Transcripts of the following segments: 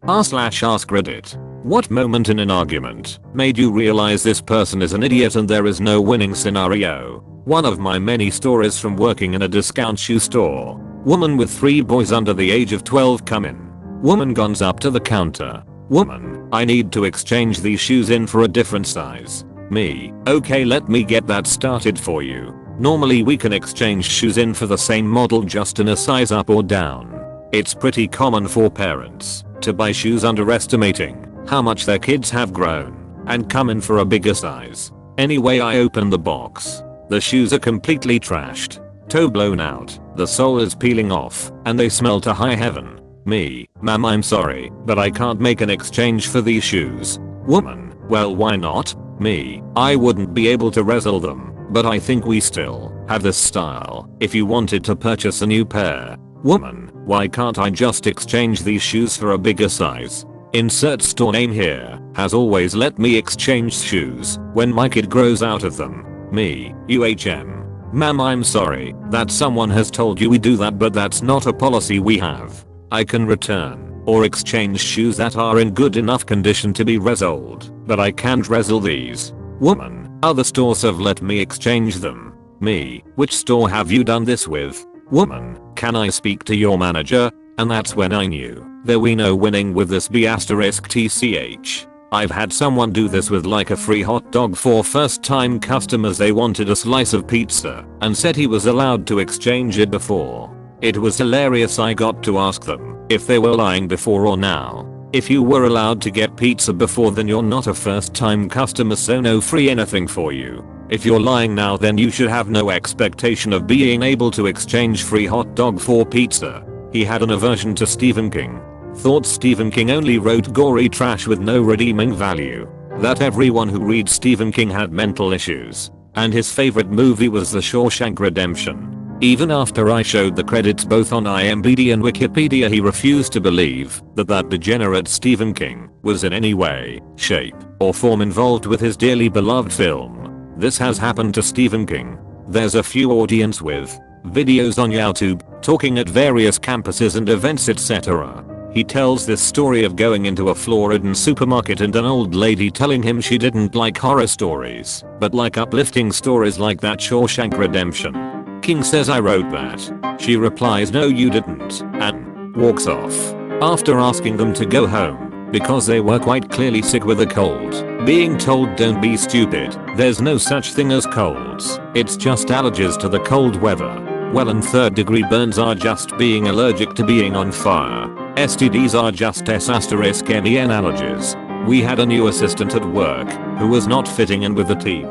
r/AskReddit. What moment in an argument made you realize this person is an idiot and there is no winning scenario? One of my many stories from working in a discount shoe store. Woman with 3 boys under the age of 12 come in. Woman goes up to the counter. Woman, I need to exchange these shoes in for a different size. Me, okay, let me get that started for you. Normally we can exchange shoes in for the same model just in a size up or down. It's pretty common for parents to buy shoes underestimating how much their kids have grown and come in for a bigger size. Anyway, I open the box. The shoes are completely trashed, toe blown out, the sole is peeling off, and they smell to high heaven. Me, ma'am, I'm sorry, but I can't make an exchange for these shoes. Woman, well, why not? Me, I wouldn't be able to wrestle them, but I think we still have this style if you wanted to purchase a new pair. Woman, why can't I just exchange these shoes for a bigger size? Insert store name here has always let me exchange shoes when my kid grows out of them. Me, ma'am, I'm sorry that someone has told you we do that, but that's not a policy we have. I can return or exchange shoes that are in good enough condition to be resold, but I can't resell these. Woman, other stores have let me exchange them. Me, which store have you done this with? Woman, can I speak to your manager? And that's when I knew there we no winning with this *TCH. I've had someone do this with like a free hot dog for first time customers. They wanted a slice of pizza and said he was allowed to exchange it before. It was hilarious. I got to ask them if they were lying before or now. If you were allowed to get pizza before, then you're not a first time customer, so no free anything for you. If you're lying now, then you should have no expectation of being able to exchange free hot dog for pizza. He had an aversion to Stephen King. Thought Stephen King only wrote gory trash with no redeeming value. That everyone who reads Stephen King had mental issues. And his favorite movie was The Shawshank Redemption. Even after I showed the credits both on IMDb and Wikipedia, he refused to believe that degenerate Stephen King was in any way, shape, or form involved with his dearly beloved film. This has happened to Stephen King. There's a few audience with videos on YouTube talking at various campuses and events, etc. He tells this story of going into a Floridan supermarket and an old lady telling him she didn't like horror stories, but like uplifting stories like that Shawshank Redemption. King says, I wrote that. She replies, no you didn't, and walks off. After asking them to go home because they were quite clearly sick with a cold, being told don't be stupid, there's no such thing as colds, it's just allergies to the cold weather. Well, and 3rd degree burns are just being allergic to being on fire. STDs are just S***MEN allergies. We had a new assistant at work who was not fitting in with the team.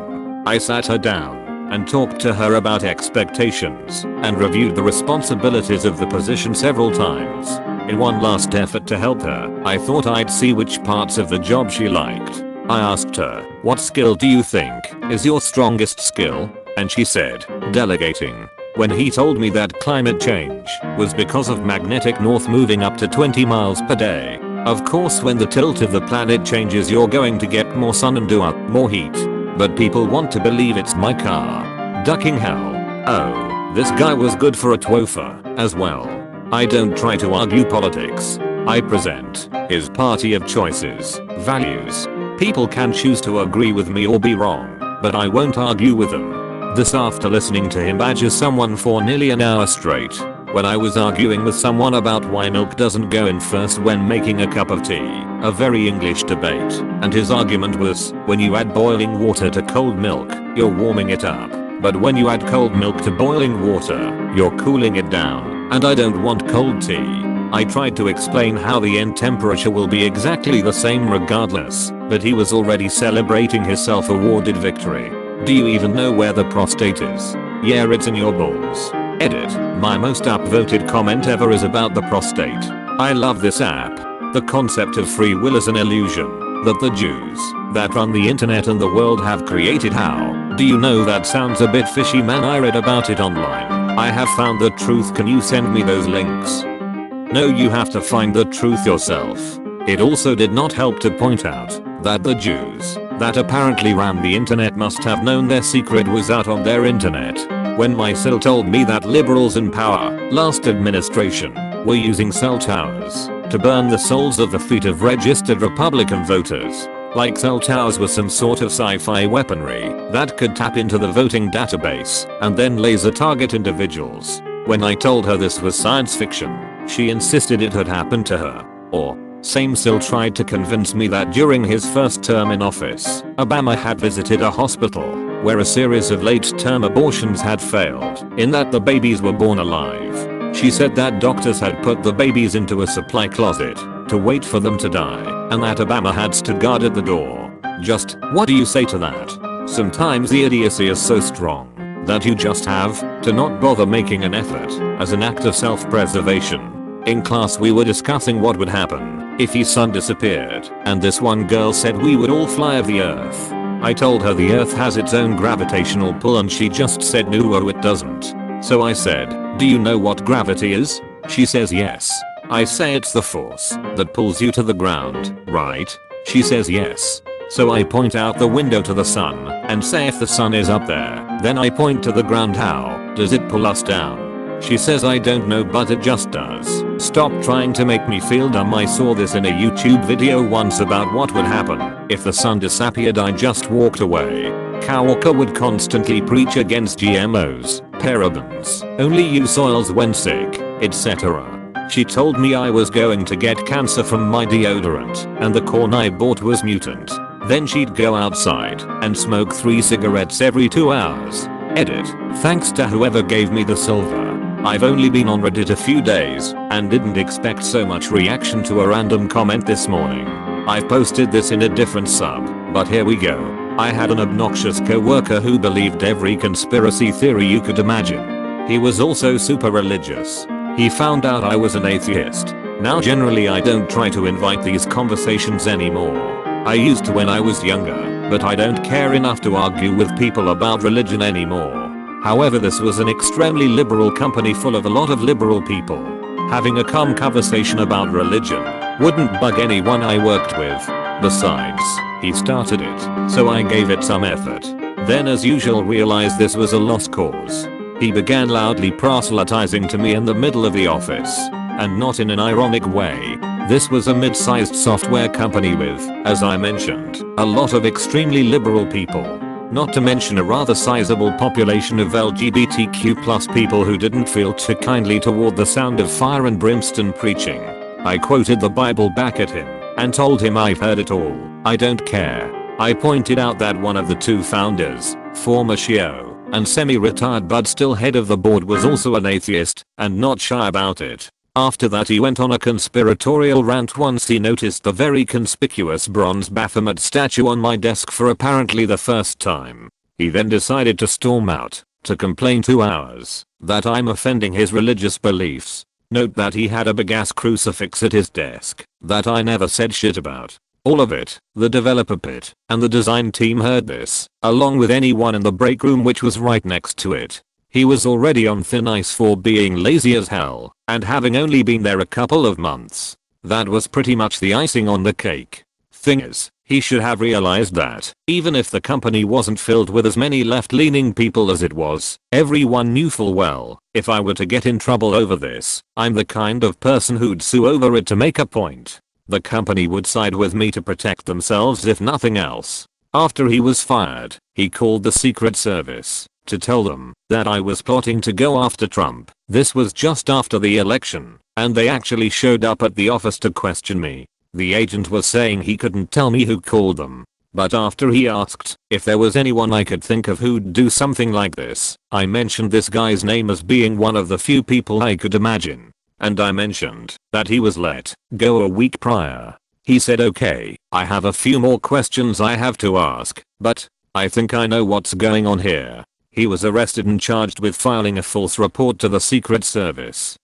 I sat her down and talked to her about expectations and reviewed the responsibilities of the position several times. In one last effort to help her, I thought I'd see which parts of the job she liked. I asked her, what skill do you think is your strongest skill? And she said, delegating. When he told me that climate change was because of magnetic north moving up to 20 miles per day. Of course, when the tilt of the planet changes, you're going to get more sun and do up more heat. But people want to believe it's my car. Ducking hell. Oh, this guy was good for a twofer as well. I don't try to argue politics. I present his party of choices, values. People can choose to agree with me or be wrong, but I won't argue with them. This after listening to him badger someone for nearly an hour straight. When I was arguing with someone about why milk doesn't go in first when making a cup of tea, a very English debate, and his argument was, when you add boiling water to cold milk, you're warming it up, but when you add cold milk to boiling water, you're cooling it down, and I don't want cold tea. I tried to explain how the end temperature will be exactly the same regardless, but he was already celebrating his self-awarded victory. Do you even know where the prostate is? Yeah, it's in your balls. Edit. My most upvoted comment ever is about the prostate. I love this app. The concept of free will is an illusion that the Jews that run the internet and the world have created. How do you know? That sounds a bit fishy, man. I read about it online. I have found the truth. Can you send me those links? No, you have to find the truth yourself. It also did not help to point out that the Jews that apparently ran the internet must have known their secret was out on their internet. When my sil told me that liberals in power last administration were using cell towers to burn the souls of the feet of registered Republican voters. Like cell towers were some sort of sci-fi weaponry that could tap into the voting database and then laser target individuals. When I told her this was science fiction, she insisted it had happened to her. Or, Still tried to convince me that during his first term in office, Obama had visited a hospital where a series of late-term abortions had failed, in that the babies were born alive. She said that doctors had put the babies into a supply closet to wait for them to die, and that Obama had stood guard at the door. Just, what do you say to that? Sometimes the idiocy is so strong that you just have to not bother making an effort as an act of self-preservation. In class we were discussing what would happen if his son disappeared, and this one girl said we would all fly off the earth. I told her the earth has its own gravitational pull and she just said no it doesn't. So I said, do you know what gravity is? She says yes. I say it's the force that pulls you to the ground, right? She says yes. So I point out the window to the sun and say if the sun is up there, then I point to the ground, how does it pull us down? She says I don't know but it just does. Stop trying to make me feel dumb. I saw this in a YouTube video once about what would happen if the sun disappeared. I just walked away. Coworker would constantly preach against GMOs, parabens, only use soils when sick, etc. She told me I was going to get cancer from my deodorant and the corn I bought was mutant. Then she'd go outside and smoke 3 cigarettes every 2 hours. Edit. Thanks to whoever gave me the silver. I've only been on Reddit a few days and didn't expect so much reaction to a random comment this morning. I've posted this in a different sub, but here we go. I had an obnoxious coworker who believed every conspiracy theory you could imagine. He was also super religious. He found out I was an atheist. Now generally I don't try to invite these conversations anymore. I used to when I was younger, but I don't care enough to argue with people about religion anymore. However, this was an extremely liberal company full of a lot of liberal people. Having a calm conversation about religion wouldn't bug anyone I worked with. Besides, he started it, so I gave it some effort. Then as usual realized this was a lost cause. He began loudly proselytizing to me in the middle of the office. And not in an ironic way. This was a mid-sized software company with, as I mentioned, a lot of extremely liberal people. Not to mention a rather sizable population of LGBTQ+ people who didn't feel too kindly toward the sound of fire and brimstone preaching. I quoted the Bible back at him and told him I've heard it all. I don't care. I pointed out that one of the 2 founders, former CEO, and semi-retired but still head of the board was also an atheist and not shy about it. After that he went on a conspiratorial rant once he noticed the very conspicuous bronze Baphomet statue on my desk for apparently the first time. He then decided to storm out to complain 2 hours that I'm offending his religious beliefs. Note that he had a big ass crucifix at his desk that I never said shit about. All of it, the developer pit and the design team heard this, along with anyone in the break room which was right next to it. He was already on thin ice for being lazy as hell, and having only been there a couple of months. That was pretty much the icing on the cake. Thing is, he should have realized that, even if the company wasn't filled with as many left-leaning people as it was, everyone knew full well, if I were to get in trouble over this, I'm the kind of person who'd sue over it to make a point. The company would side with me to protect themselves if nothing else. After he was fired, he called the Secret Service to tell them that I was plotting to go after Trump. This was just after the election, and they actually showed up at the office to question me. The agent was saying he couldn't tell me who called them, but after he asked if there was anyone I could think of who'd do something like this, I mentioned this guy's name as being one of the few people I could imagine. And I mentioned that he was let go a week prior. He said, okay, I have a few more questions I have to ask, but I think I know what's going on here. He was arrested and charged with filing a false report to the Secret Service.